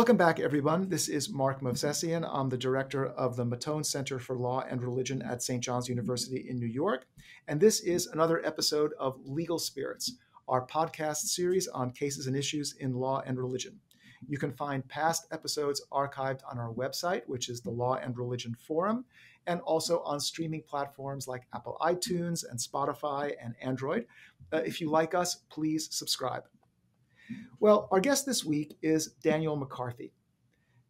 Welcome back, everyone. This is Mark Movsesian. I'm the director of the Mattone Center for Law and Religion at St. John's University in New York. And this is another episode of Legal Spirits, our podcast series on cases and issues in law and religion. You can find past episodes archived on our website, which is the Law and Religion Forum, and also on streaming platforms like Apple iTunes and Spotify and Android. If you like us, please subscribe. Well, our guest this week is Daniel McCarthy.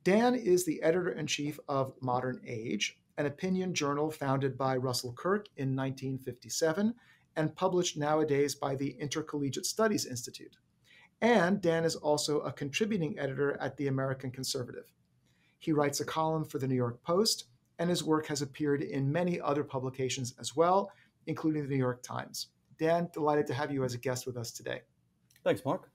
Dan is the editor-in-chief of Modern Age, an opinion journal founded by Russell Kirk in 1957 and published nowadays by the Intercollegiate Studies Institute. And Dan is also a contributing editor at the American Conservative. He writes a column for the New York Post, and his work has appeared in many other publications as well, including the New York Times. Dan, delighted to have you as a guest with us today. Thanks, Mark.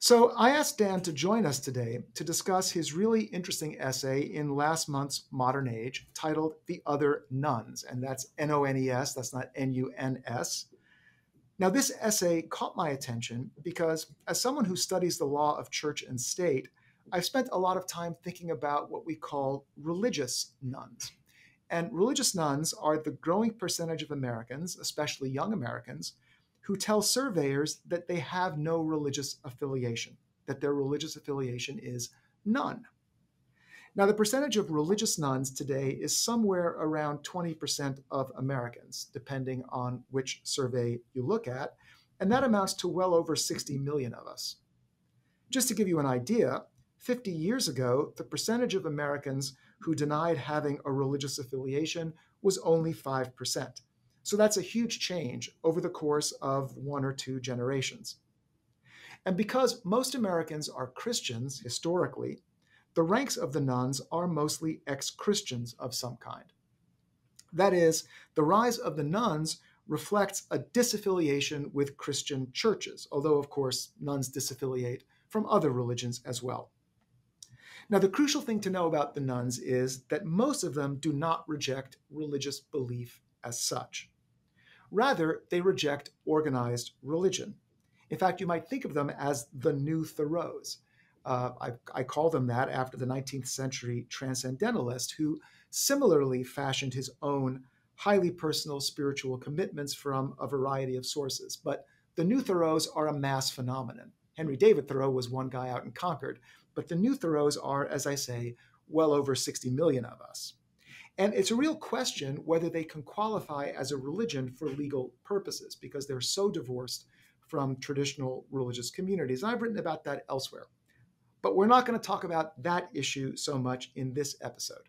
So I asked Dan to join us today to discuss his really interesting essay in last month's Modern Age titled The Other Nuns, and that's N-O-N-E-S, that's not N-U-N-S. Now, this essay caught my attention because as someone who studies the law of church and state, I've spent a lot of time thinking about what we call religious nuns. And religious nuns are the growing percentage of Americans, especially young Americans, who tell surveyors that they have no religious affiliation, that their religious affiliation is none. Now, the percentage of religious nuns today is somewhere around 20% of Americans, depending on which survey you look at, and that amounts to well over 60 million of us. Just to give you an idea, 50 years ago, the percentage of Americans who denied having a religious affiliation was only 5%. So that's a huge change over the course of one or two generations. And because most Americans are Christians historically, the ranks of the nuns are mostly ex-Christians of some kind. That is, the rise of the nuns reflects a disaffiliation with Christian churches, although, of course, nuns disaffiliate from other religions as well. Now, the crucial thing to know about the nuns is that most of them do not reject religious belief as such. Rather, they reject organized religion. In fact, you might think of them as the new Thoreaus. I call them that after the 19th century transcendentalist who similarly fashioned his own highly personal spiritual commitments from a variety of sources. But the new Thoreaus are a mass phenomenon. Henry David Thoreau was one guy out in Concord, but the new Thoreaus are, as I say, well over 60 million of us. And it's a real question whether they can qualify as a religion for legal purposes because they're so divorced from traditional religious communities. I've written about that elsewhere. But we're not going to talk about that issue so much in this episode.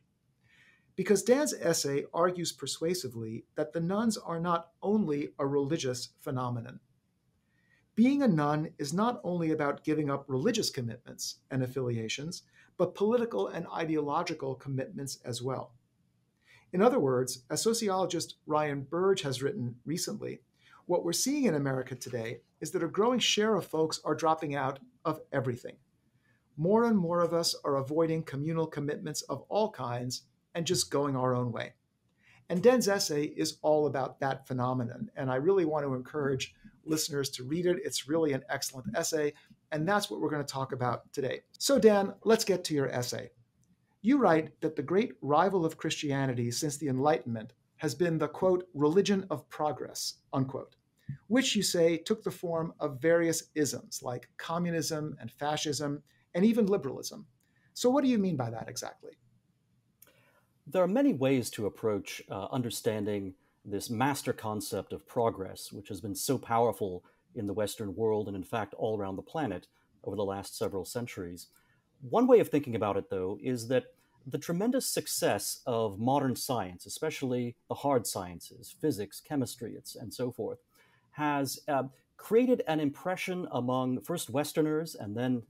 Because Dan's essay argues persuasively that the nuns are not only a religious phenomenon. Being a nun is not only about giving up religious commitments and affiliations, but political and ideological commitments as well. In other words, as sociologist Ryan Burge has written recently, what we're seeing in America today is that a growing share of folks are dropping out of everything. More and more of us are avoiding communal commitments of all kinds and just going our own way. And Dan's essay is all about that phenomenon, and I really want to encourage listeners to read it. It's really an excellent essay, and that's what we're going to talk about today. So Dan, let's get to your essay. You write that the great rival of Christianity since the Enlightenment has been the, quote, religion of progress, unquote, which you say took the form of various isms like communism and fascism and even liberalism. So what do you mean by that exactly? There are many ways to approach understanding this master concept of progress, which has been so powerful in the Western world and in fact all around the planet over the last several centuries. One way of thinking about it, though, is that the tremendous success of modern science, especially the hard sciences, physics, chemistry, and so forth, has created an impression among first Westerners and then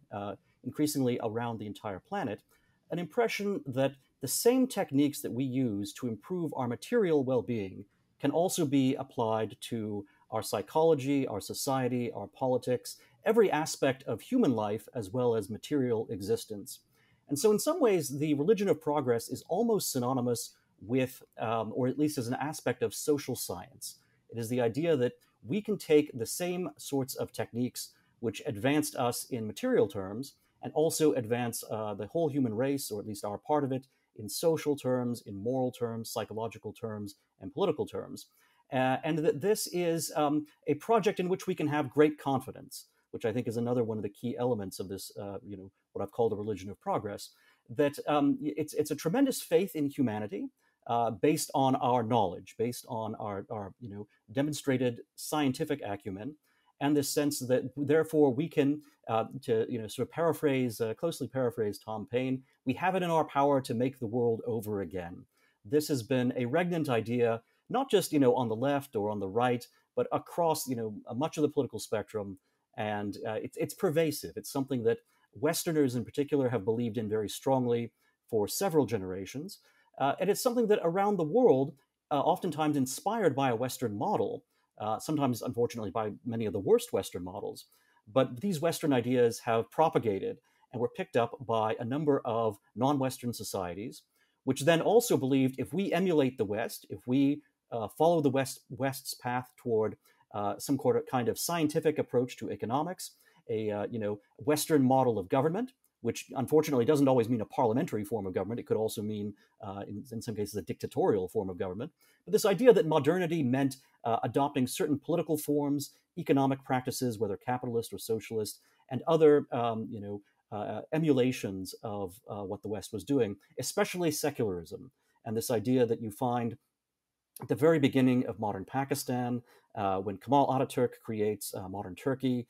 increasingly around the entire planet, an impression that the same techniques that we use to improve our material well-being can also be applied to our psychology, our society, our politics, every aspect of human life as well as material existence. And so in some ways, the religion of progress is almost synonymous with, or at least as an aspect of social science. It is the idea that we can take the same sorts of techniques which advanced us in material terms and also advance the whole human race, or at least our part of it, in social terms, in moral terms, psychological terms, and political terms. And that this is a project in which we can have great confidence, which I think is another one of the key elements of this, what I've called the religion of progress. That it's a tremendous faith in humanity, based on our knowledge, based on our demonstrated scientific acumen, and this sense that therefore we can, sort of closely paraphrase Tom Paine, we have it in our power to make the world over again. This has been a regnant idea, not just on the left or on the right, but across much of the political spectrum, and it's pervasive. It's something that Westerners in particular have believed in very strongly for several generations. And it's something that around the world, oftentimes inspired by a Western model, sometimes unfortunately by many of the worst Western models. But these Western ideas have propagated and were picked up by a number of non-Western societies, which then also believed if we emulate the West, if we follow the West's path toward some kind of scientific approach to economics, a Western model of government, which unfortunately doesn't always mean a parliamentary form of government. It could also mean, in some cases, a dictatorial form of government. But this idea that modernity meant adopting certain political forms, economic practices, whether capitalist or socialist, and other emulations of what the West was doing, especially secularism. And this idea that you find at the very beginning of modern Pakistan, when Kemal Ataturk creates modern Turkey,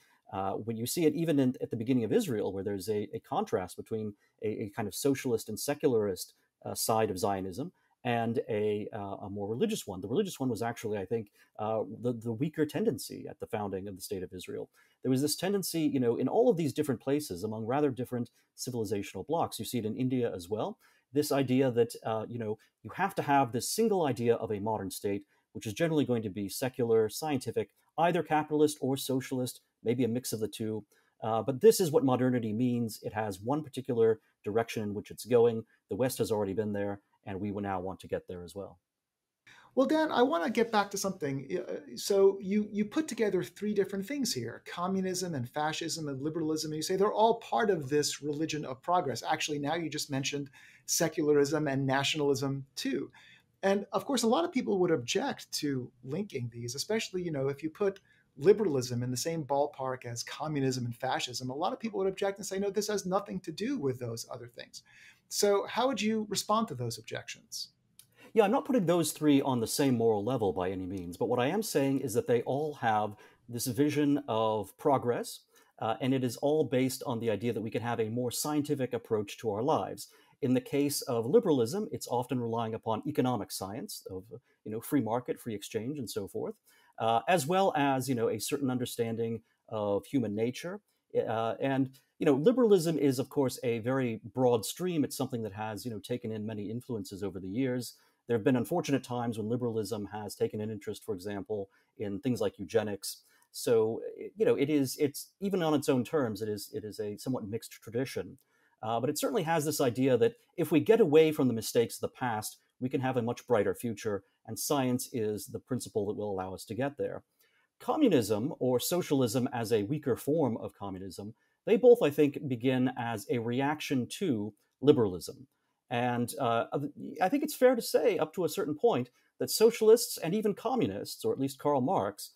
when you see it even at the beginning of Israel, where there's a contrast between a kind of socialist and secularist side of Zionism and a more religious one. The religious one was actually, I think, the weaker tendency at the founding of the State of Israel. There was this tendency, in all of these different places, among rather different civilizational blocks. You see it in India as well. This idea that, you have to have this single idea of a modern state, which is generally going to be secular, scientific, either capitalist or socialist, maybe a mix of the two. But this is what modernity means. It has one particular direction in which it's going. The West has already been there, and we will now want to get there as well. Well, Dan, I want to get back to something. So you put together three different things here: communism and fascism and liberalism. And you say they're all part of this religion of progress. Actually, now you just mentioned secularism and nationalism too. And of course, a lot of people would object to linking these, especially, if you put liberalism in the same ballpark as communism and fascism. A lot of people would object and say, no, this has nothing to do with those other things. So how would you respond to those objections? Yeah, I'm not putting those three on the same moral level by any means, but what I am saying is that they all have this vision of progress, and it is all based on the idea that we can have a more scientific approach to our lives. In the case of liberalism, it's often relying upon economic science of free market, free exchange, and so forth, as well as a certain understanding of human nature. And liberalism is, of course, a very broad stream. It's something that has taken in many influences over the years. There have been unfortunate times when liberalism has taken an interest, for example, in things like eugenics. So, it's even on its own terms, it is a somewhat mixed tradition. But it certainly has this idea that if we get away from the mistakes of the past, we can have a much brighter future, and science is the principle that will allow us to get there. Communism, or socialism as a weaker form of communism, they both, I think, begin as a reaction to liberalism. And I think it's fair to say, up to a certain point, that socialists and even communists, or at least Karl Marx,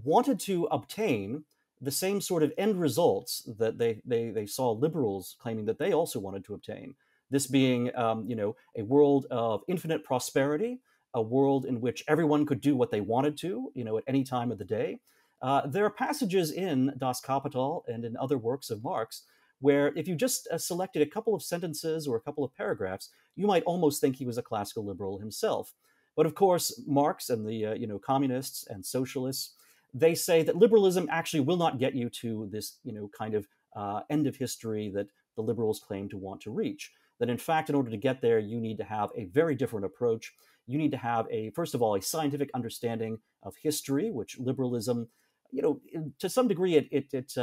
wanted to obtain the same sort of end results that they saw liberals claiming that they also wanted to obtain. This being, a world of infinite prosperity, a world in which everyone could do what they wanted to, at any time of the day. There are passages in Das Kapital and in other works of Marx where if you just selected a couple of sentences or a couple of paragraphs, you might almost think he was a classical liberal himself. But of course, Marx and the communists and socialists, they say that liberalism actually will not get you to this kind of end of history that the liberals claim to want to reach. That in fact, in order to get there, you need to have a very different approach. You need to have first of all, a scientific understanding of history, which liberalism, to some degree, it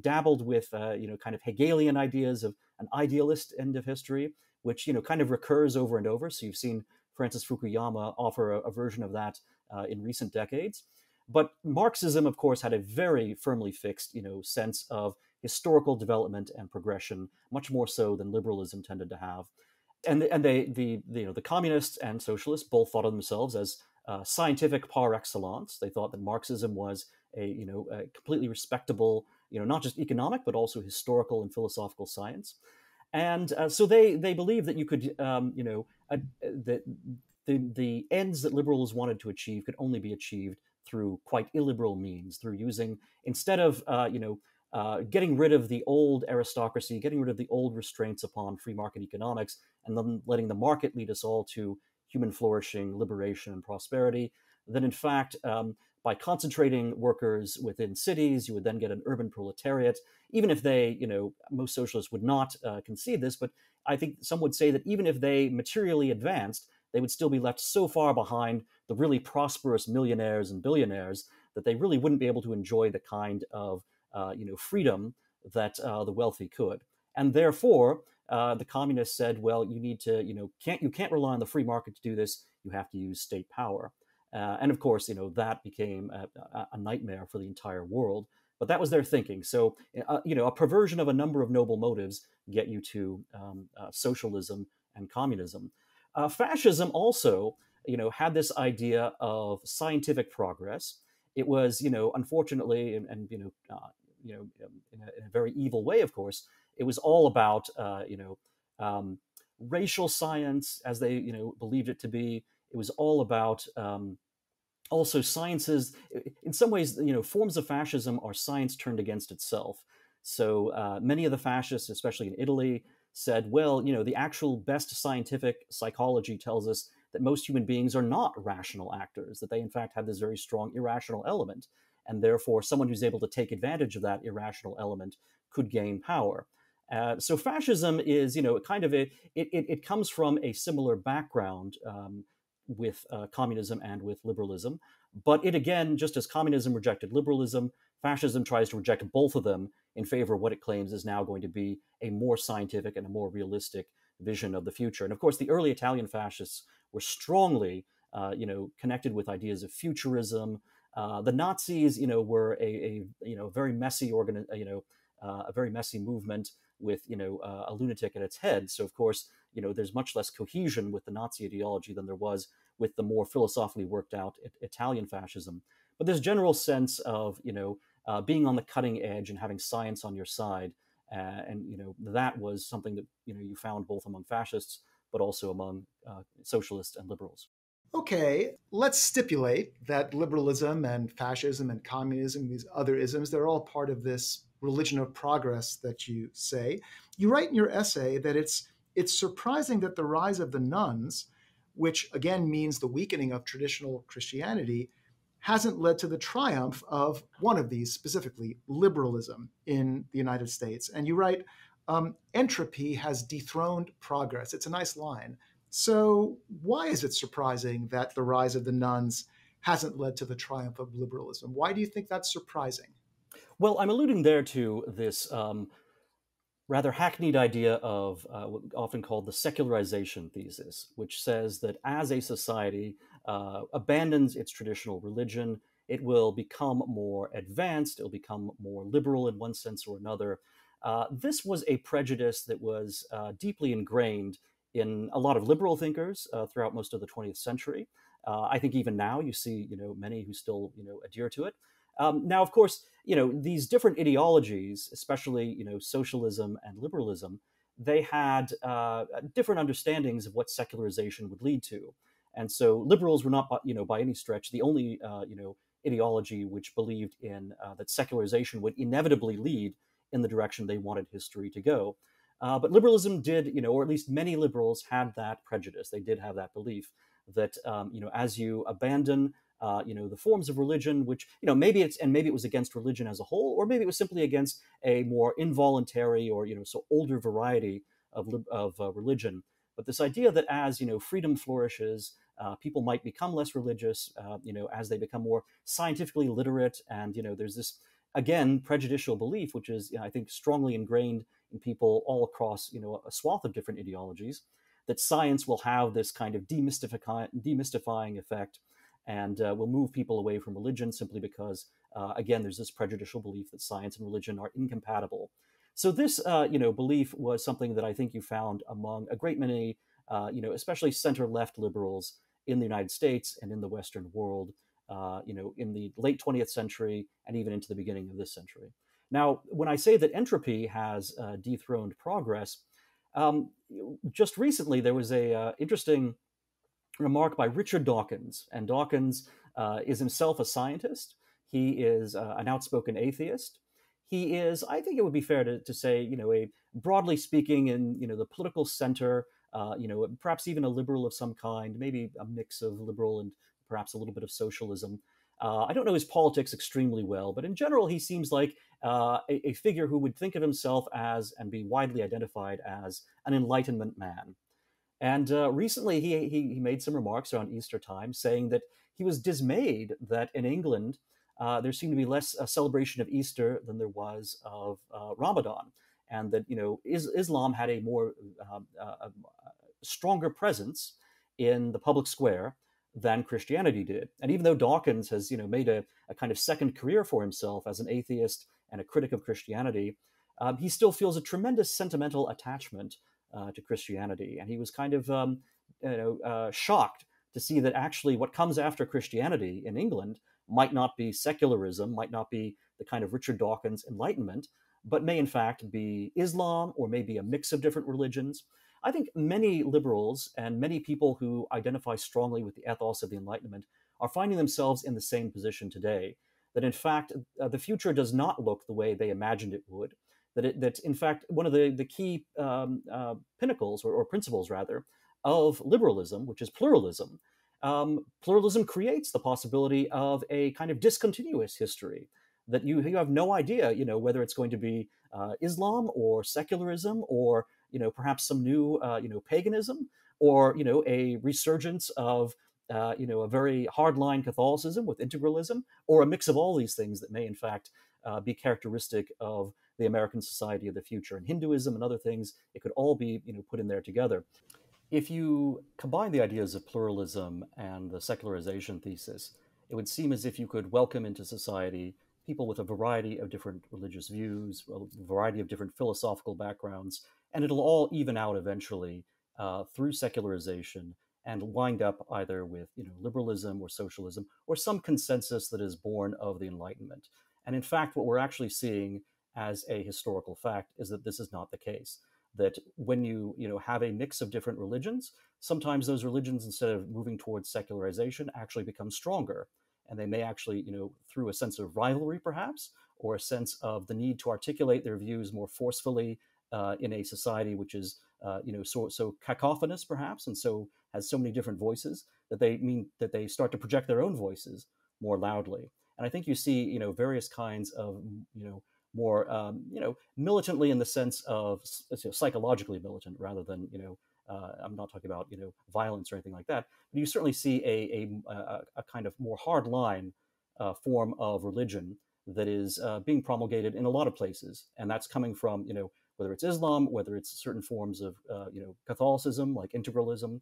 dabbled with, kind of Hegelian ideas of an idealist end of history, which, kind of recurs over and over. So you've seen Francis Fukuyama offer a version of that in recent decades. But Marxism, of course, had a very firmly fixed, sense of historical development and progression, much more so than liberalism tended to have. And the communists and socialists both thought of themselves as scientific par excellence. They thought that Marxism was a completely respectable, not just economic but also historical and philosophical science. And so they believed that you could, that the ends that liberals wanted to achieve could only be achieved through quite illiberal means, through using, instead of getting rid of the old aristocracy, getting rid of the old restraints upon free market economics, and then letting the market lead us all to human flourishing, liberation, and prosperity, then in fact, by concentrating workers within cities, you would then get an urban proletariat. Even if they, most socialists would not concede this, but I think some would say that even if they materially advanced, they would still be left so far behind the really prosperous millionaires and billionaires that they really wouldn't be able to enjoy the kind of freedom that the wealthy could. And therefore, the communists said, well, you need to, you can't rely on the free market to do this. You have to use state power. And of course, that became a nightmare for the entire world. But that was their thinking. So, a perversion of a number of noble motives get you to socialism and communism. Fascism also, had this idea of scientific progress. It was, unfortunately, and in a very evil way, of course, it was all about, racial science, as they, believed it to be. It was all about also sciences. In some ways, forms of fascism are science turned against itself. So many of the fascists, especially in Italy, said, well, the actual best scientific psychology tells us that most human beings are not rational actors, that they in fact have this very strong irrational element. And therefore, someone who's able to take advantage of that irrational element could gain power. So fascism is, kind of it comes from a similar background with communism and with liberalism. But it again, just as communism rejected liberalism, fascism tries to reject both of them in favor of what it claims is now going to be a more scientific and a more realistic vision of the future. And of course, the early Italian fascists were strongly, connected with ideas of futurism. The Nazis, were a very messy a very messy movement with a lunatic at its head. So of course, there's much less cohesion with the Nazi ideology than there was with the more philosophically worked out Italian fascism. But this general sense of being on the cutting edge and having science on your side, and that was something that you found both among fascists but also among socialists and liberals. Okay, let's stipulate that liberalism and fascism and communism, these other isms, they're all part of this religion of progress that you say. You write in your essay that it's surprising that the rise of the nuns, which again means the weakening of traditional Christianity, hasn't led to the triumph of one of these, specifically liberalism in the United States. And you write, entropy has dethroned progress. It's a nice line. So why is it surprising that the rise of the nuns hasn't led to the triumph of liberalism? Why do you think that's surprising? Well, I'm alluding there to this rather hackneyed idea of often called the secularization thesis, which says that as a society abandons its traditional religion, it will become more advanced, it'll become more liberal in one sense or another. This was a prejudice that was deeply ingrained in a lot of liberal thinkers throughout most of the 20th century. I think even now you see, many who still, adhere to it. Now, of course, these different ideologies, especially socialism and liberalism, they had different understandings of what secularization would lead to, and so liberals were not, by any stretch, the only ideology which believed in that secularization would inevitably lead in the direction they wanted history to go. But liberalism did, or at least many liberals had that prejudice. They did have that belief that as you abandon the forms of religion, which maybe it was against religion as a whole, or maybe it was simply against a more involuntary or so older variety of religion. But this idea that as freedom flourishes, people might become less religious, as they become more scientifically literate, and there's this again prejudicial belief, which is I think strongly ingrained in people all across a swath of different ideologies, that science will have this kind of demystifying effect and will move people away from religion simply because Again, there's this prejudicial belief that science and religion are incompatible. So this, belief was something that I think you found among a great many, especially center-left liberals in the United States and in the Western world, in the late 20th century and even into the beginning of this century. Now, when I say that entropy has dethroned progress, um, just recently there was a interesting remark by Richard Dawkins, and Dawkins is himself a scientist. He is an outspoken atheist. He is, I think it would be fair to say, a broadly speaking, in the political center, perhaps even a liberal of some kind, maybe a mix of liberal and perhaps a little bit of socialism. I don't know his politics extremely well, but in general, he seems like a figure who would think of himself as and be widely identified as an Enlightenment man. And recently, he made some remarks around Easter time, saying that he was dismayed that in England there seemed to be less celebration of Easter than there was of Ramadan, and that Islam had a more stronger presence in the public square than Christianity did. And even though Dawkins has made a kind of second career for himself as an atheist and a critic of Christianity, he still feels a tremendous sentimental attachment to Christianity, and he was kind of shocked to see that actually what comes after Christianity in England might not be secularism, might not be the kind of Richard Dawkins Enlightenment, but may in fact be Islam or maybe a mix of different religions. I think many liberals and many people who identify strongly with the ethos of the Enlightenment are finding themselves in the same position today. That in fact, the future does not look the way they imagined it would. That in fact, one of the key pinnacles or principles, rather, of liberalism, which is pluralism, pluralism creates the possibility of a kind of discontinuous history that you have no idea, whether it's going to be Islam or secularism or perhaps some new paganism or a resurgence of a very hardline Catholicism with integralism, or a mix of all these things that may in fact be characteristic of the American society of the future. And Hinduism and other things, it could all be put in there together. If you combine the ideas of pluralism and the secularization thesis, it would seem as if you could welcome into society people with a variety of different religious views, a variety of different philosophical backgrounds, and it'll all even out eventually through secularization and wind up either with liberalism or socialism or some consensus that is born of the Enlightenment. And in fact, what we're actually seeing as a historical fact is that this is not the case. That when you have a mix of different religions, sometimes those religions, instead of moving towards secularization, actually become stronger, and they may actually through a sense of rivalry perhaps, or a sense of the need to articulate their views more forcefully in a society which is so cacophonous perhaps, and so has so many different voices, that they start to project their own voices more loudly. And I think you see various kinds of more militantly, in the sense of psychologically militant, rather than I'm not talking about violence or anything like that. But you certainly see a kind of more hard line form of religion that is being promulgated in a lot of places, and that's coming from whether it's Islam, whether it's certain forms of Catholicism like integralism.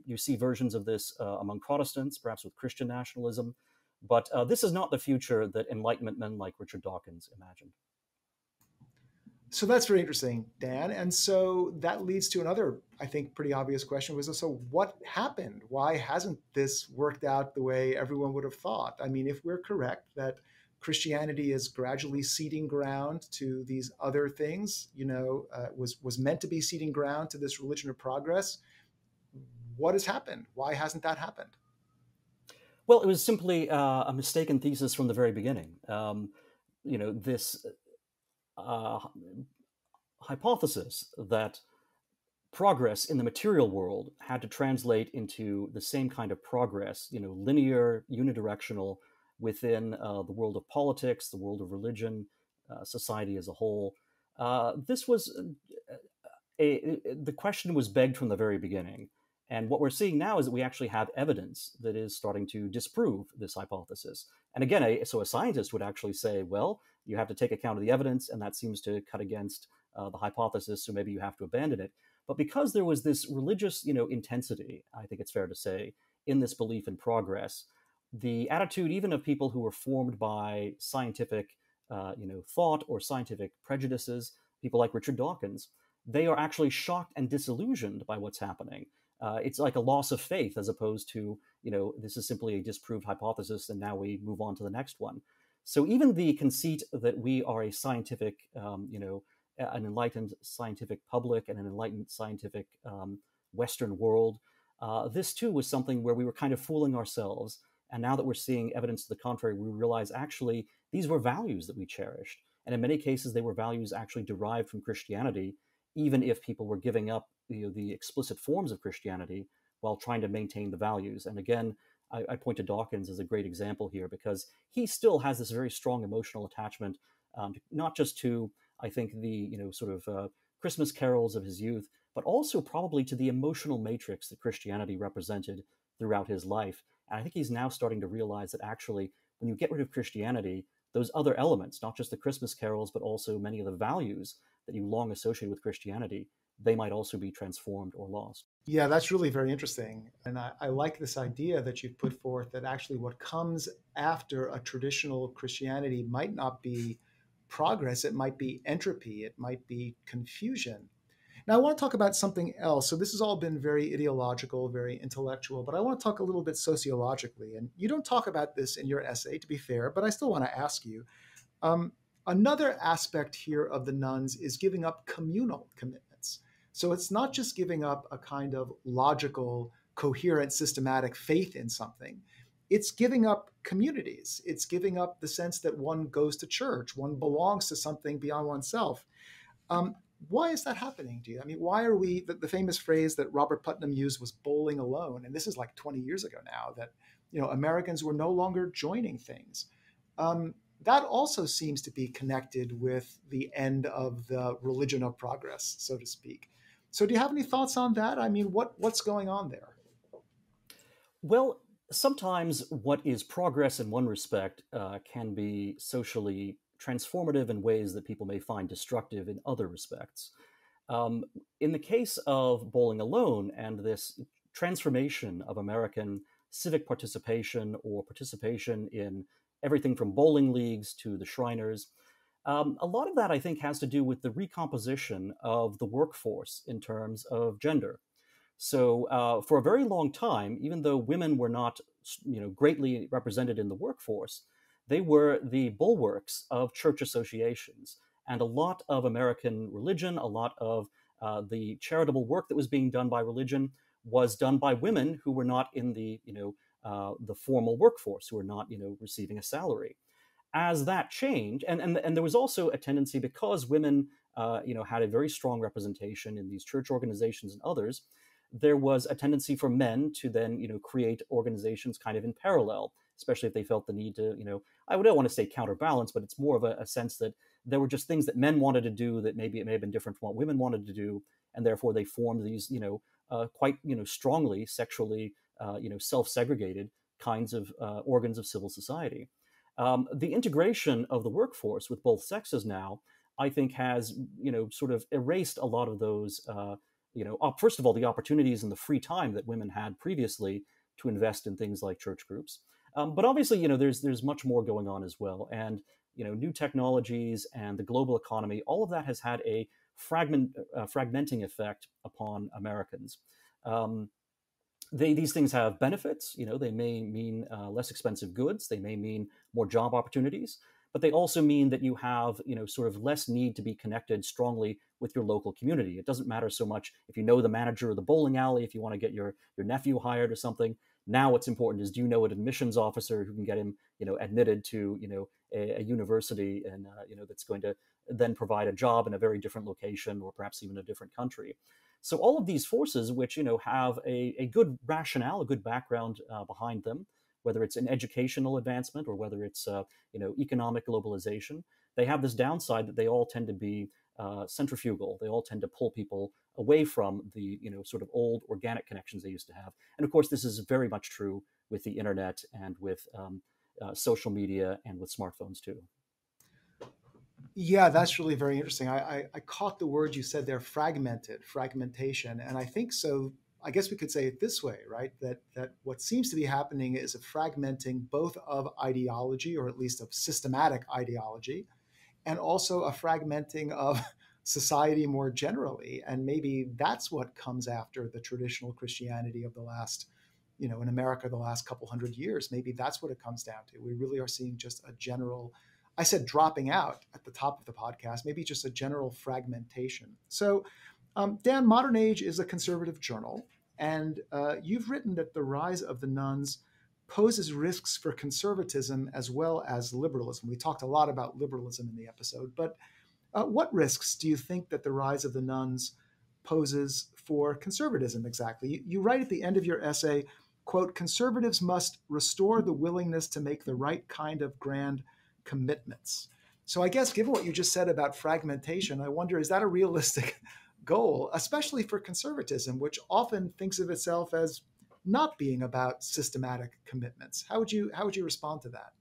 You see versions of this among Protestants, perhaps with Christian nationalism. But this is not the future that Enlightenment men like Richard Dawkins imagined. So that's very interesting, Dan. And so that leads to another, I think, pretty obvious question, was, so what happened? Why hasn't this worked out the way everyone would have thought? I mean, if we're correct that Christianity is gradually ceding ground to these other things, was meant to be ceding ground to this religion of progress, what has happened? Why hasn't that happened? Well, it was simply a mistaken thesis from the very beginning. This hypothesis that progress in the material world had to translate into the same kind of progress, linear, unidirectional, within the world of politics, the world of religion, society as a whole. This was the question was begged from the very beginning. And what we're seeing now is that we actually have evidence that is starting to disprove this hypothesis. And again, so a scientist would actually say, well, you have to take account of the evidence, and that seems to cut against the hypothesis, so maybe you have to abandon it. But because there was this religious, intensity, I think it's fair to say, in this belief in progress, the attitude even of people who were formed by scientific thought or scientific prejudices, people like Richard Dawkins, they are actually shocked and disillusioned by what's happening. It's like a loss of faith as opposed to, this is simply a disproved hypothesis and now we move on to the next one. So even the conceit that we are a scientific, an enlightened scientific public and an enlightened scientific Western world, this too was something where we were kind of fooling ourselves. And now that we're seeing evidence to the contrary, we realize actually these were values that we cherished. And in many cases, they were values actually derived from Christianity, even if people were giving up the explicit forms of Christianity while trying to maintain the values. And again, I point to Dawkins as a great example here because he still has this very strong emotional attachment, not just to, I think, the Christmas carols of his youth, but also probably to the emotional matrix that Christianity represented throughout his life. And I think he's now starting to realize that actually, when you get rid of Christianity, those other elements, not just the Christmas carols, but also many of the values that you long associated with Christianity, they might also be transformed or lost. Yeah, that's really very interesting. And I like this idea that you've put forth that actually what comes after a traditional Christianity might not be progress, it might be entropy, it might be confusion. Now, I want to talk about something else. So, this has all been very ideological, very intellectual, but I want to talk a little bit sociologically. And you don't talk about this in your essay, to be fair, but I still want to ask you. Um, Another aspect here of the nuns is giving up communal commitments. So, it's not just giving up a kind of logical, coherent, systematic faith in something. It's giving up communities. It's giving up the sense that one goes to church, one belongs to something beyond oneself. Um, why is that happening to you? I mean, why are we, the famous phrase that Robert Putnam used was bowling alone. And this is like 20 years ago now that, Americans were no longer joining things. That also seems to be connected with the end of the religion of progress, so to speak. So do you have any thoughts on that? I mean, what's going on there? Well, sometimes what is progress in one respect can be socially transformative in ways that people may find destructive in other respects. Um, in the case of Bowling Alone and this transformation of American civic participation or participation in everything from bowling leagues to the Shriners, a lot of that I think has to do with the recomposition of the workforce in terms of gender. So for a very long time, even though women were not, greatly represented in the workforce, they were the bulwarks of church associations, and a lot of American religion, a lot of the charitable work that was being done by religion was done by women who were not in the formal workforce, who were not, receiving a salary. As that changed, and there was also a tendency because women, had a very strong representation in these church organizations and others, there was a tendency for men to then, create organizations kind of in parallel, especially if they felt the need to, I don't want to say counterbalance, but it's more of a sense that there were just things that men wanted to do that maybe it may have been different from what women wanted to do, and therefore they formed these, quite, strongly sexually, self-segregated kinds of organs of civil society. The integration of the workforce with both sexes now, I think, has sort of erased a lot of those. First of all, the opportunities and the free time that women had previously to invest in things like church groups. But obviously, there's much more going on as well, and new technologies and the global economy, all of that has had a fragmenting effect upon Americans. Um, these things have benefits. They may mean less expensive goods. They may mean more job opportunities. But they also mean that you have, sort of less need to be connected strongly with your local community. It doesn't matter so much if you know the manager of the bowling alley, if you want to get your nephew hired or something. Now, what's important is, do you know an admissions officer who can get him, admitted to, a university, and that's going to then provide a job in a very different location or perhaps even a different country. So all of these forces, which have a good rationale, a good background behind them, whether it's an educational advancement or whether it's economic globalization, they have this downside that they all tend to be centrifugal. They all tend to pull people away from the sort of old organic connections they used to have. And of course, this is very much true with the internet and with social media and with smartphones too. Yeah, that's really very interesting. I caught the word you said there, fragmentation. And I think so. I guess we could say it this way, right? That what seems to be happening is a fragmenting both of ideology, or at least of systematic ideology, and also a fragmenting of society more generally. And maybe that's what comes after the traditional Christianity of the last, in America, the last couple hundred years. Maybe that's what it comes down to. We really are seeing just a general, I said dropping out at the top of the podcast, maybe just a general fragmentation. So, Dan, Modern Age is a conservative journal, and you've written that the rise of the nuns poses risks for conservatism as well as liberalism. We talked a lot about liberalism in the episode, but what risks do you think that the rise of the nuns poses for conservatism exactly? You write at the end of your essay, quote, conservatives must restore the willingness to make the right kind of grand commitments. So I guess given what you just said about fragmentation, I wonder, is that a realistic goal, especially for conservatism, which often thinks of itself as not being about systematic commitments? How would you respond to that?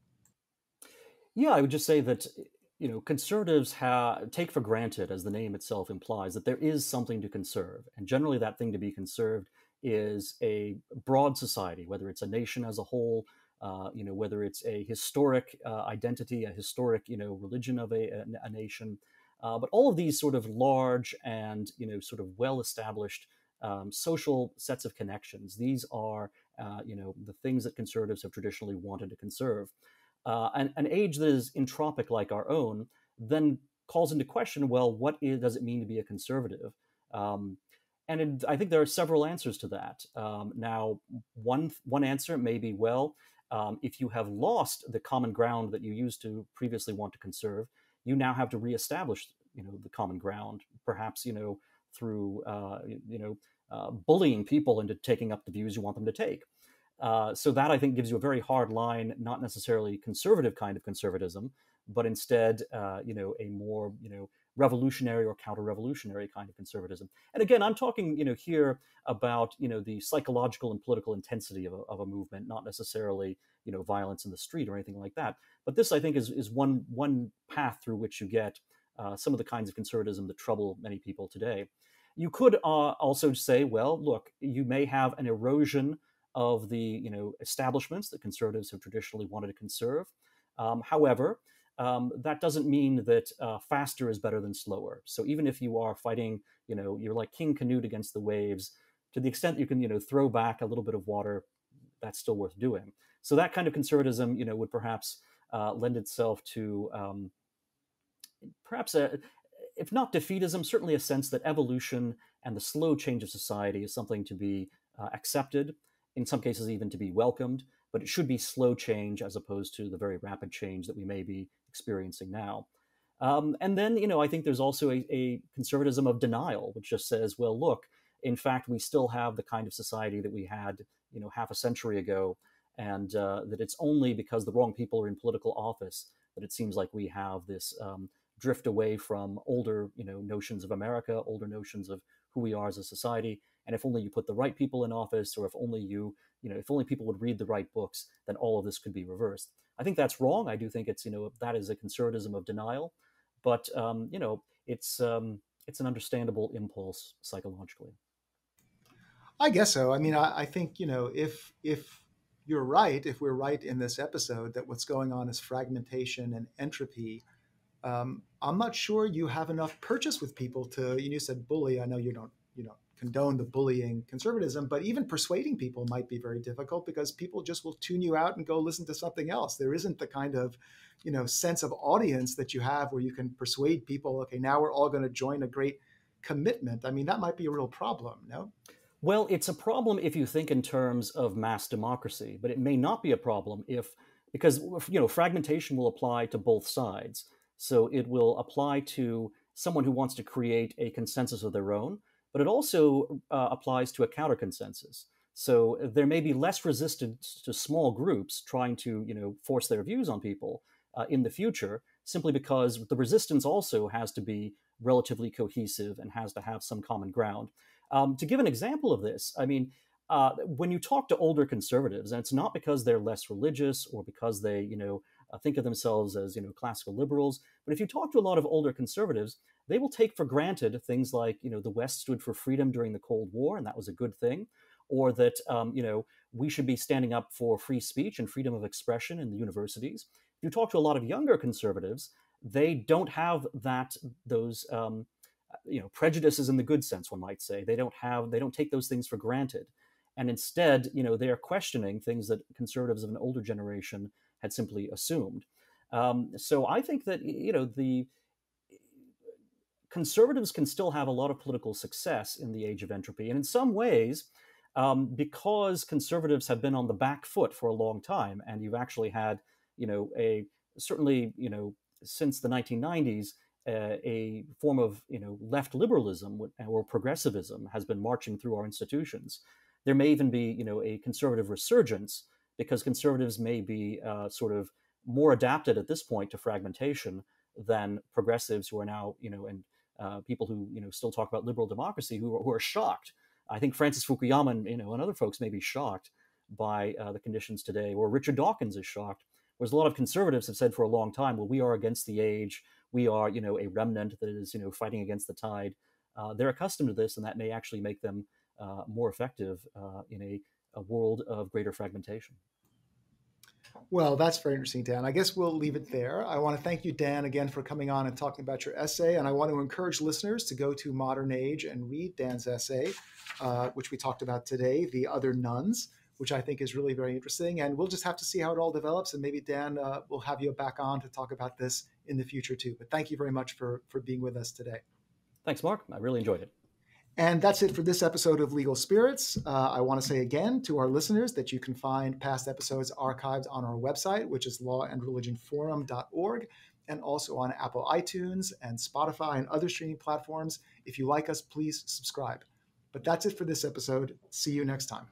Yeah, I would just say that conservatives take for granted, as the name itself implies, that there is something to conserve, and generally that thing to be conserved is a broad society, whether it's a nation as a whole, whether it's a historic identity, a historic religion of a nation, but all of these sort of large and sort of well-established social sets of connections. These are the things that conservatives have traditionally wanted to conserve. And an age that is entropic like our own then calls into question, well, does it mean to be a conservative? I think there are several answers to that. Now, one answer may be, well, if you have lost the common ground that you used to previously want to conserve, you now have to reestablish, the common ground, perhaps, through, bullying people into taking up the views you want them to take. So that, I think, gives you a very hard line, not necessarily conservative kind of conservatism, but instead, a more, revolutionary or counter-revolutionary kind of conservatism. And again, I'm talking, here about, the psychological and political intensity of a movement, not necessarily, violence in the street or anything like that. But this, I think, is one path through which you get some of the kinds of conservatism that trouble many people today. You could also say, well, look, you may have an erosion of the establishments that conservatives have traditionally wanted to conserve. However, that doesn't mean that faster is better than slower. So even if you are fighting, you're like King Canute against the waves, to the extent you can, throw back a little bit of water, that's still worth doing. So that kind of conservatism, would perhaps lend itself to perhaps if not defeatism, certainly a sense that evolution and the slow change of society is something to be accepted, in some cases even to be welcomed, but it should be slow change as opposed to the very rapid change that we may be experiencing now. And then, I think there's also a conservatism of denial, which just says, well, look, in fact, we still have the kind of society that we had, half a century ago, and that it's only because the wrong people are in political office that it seems like we have this drift away from older, notions of America, older notions of who we are as a society. And if only you put the right people in office, or if only if only people would read the right books, then all of this could be reversed. I think that's wrong. I do think it's, that is a conservatism of denial, but it's an understandable impulse psychologically. I guess so. I mean, I think, if you're right, if we're right in this episode that what's going on is fragmentation and entropy, I'm not sure you have enough purchase with people to. You said bully. I know you don't condone the bullying conservatism, but even persuading people might be very difficult because people just will tune you out and go listen to something else. There isn't the kind of sense of audience that you have where you can persuade people. Okay, now we're all going to join a great commitment. I mean, that might be a real problem. No. Well, it's a problem if you think in terms of mass democracy, but it may not be a problem because fragmentation will apply to both sides. So it will apply to someone who wants to create a consensus of their own, but it also applies to a counter consensus. So there may be less resistance to small groups trying to force their views on people in the future, simply because the resistance also has to be relatively cohesive and has to have some common ground. To give an example of this, I mean, when you talk to older conservatives, and it's not because they're less religious or because they, think of themselves as classical liberals. But if you talk to a lot of older conservatives, they will take for granted things like the West stood for freedom during the Cold War, and that was a good thing, or that we should be standing up for free speech and freedom of expression in the universities. If you talk to a lot of younger conservatives, they don't have those prejudices in the good sense, one might say. They don't take those things for granted, and instead, they are questioning things that conservatives of an older generation had simply assumed. So I think that the conservatives can still have a lot of political success in the age of entropy, and in some ways, because conservatives have been on the back foot for a long time, and you've actually had, certainly, since the 1990s, a form of, left liberalism or progressivism has been marching through our institutions. There may even be, a conservative resurgence because conservatives may be sort of more adapted at this point to fragmentation than progressives who are now, and people who, still talk about liberal democracy who are shocked. I think Francis Fukuyama and other folks may be shocked by the conditions today, or Richard Dawkins is shocked. Whereas a lot of conservatives have said for a long time, well, we are against the age, we are a remnant that is fighting against the tide. They're accustomed to this, and that may actually make them more effective in a world of greater fragmentation. Well, that's very interesting, Dan. I guess we'll leave it there. I want to thank you, Dan, again for coming on and talking about your essay. And I want to encourage listeners to go to Modern Age and read Dan's essay, which we talked about today, The Other Nuns, which I think is really very interesting. And we'll just have to see how it all develops. And maybe, Dan, will have you back on to talk about this in the future, too. But thank you very much for being with us today. Thanks, Mark. I really enjoyed it. And that's it for this episode of Legal Spirits. I want to say again to our listeners that you can find past episodes archived on our website, which is lawandreligionforum.org, and also on Apple iTunes and Spotify and other streaming platforms. If you like us, please subscribe. But that's it for this episode. See you next time.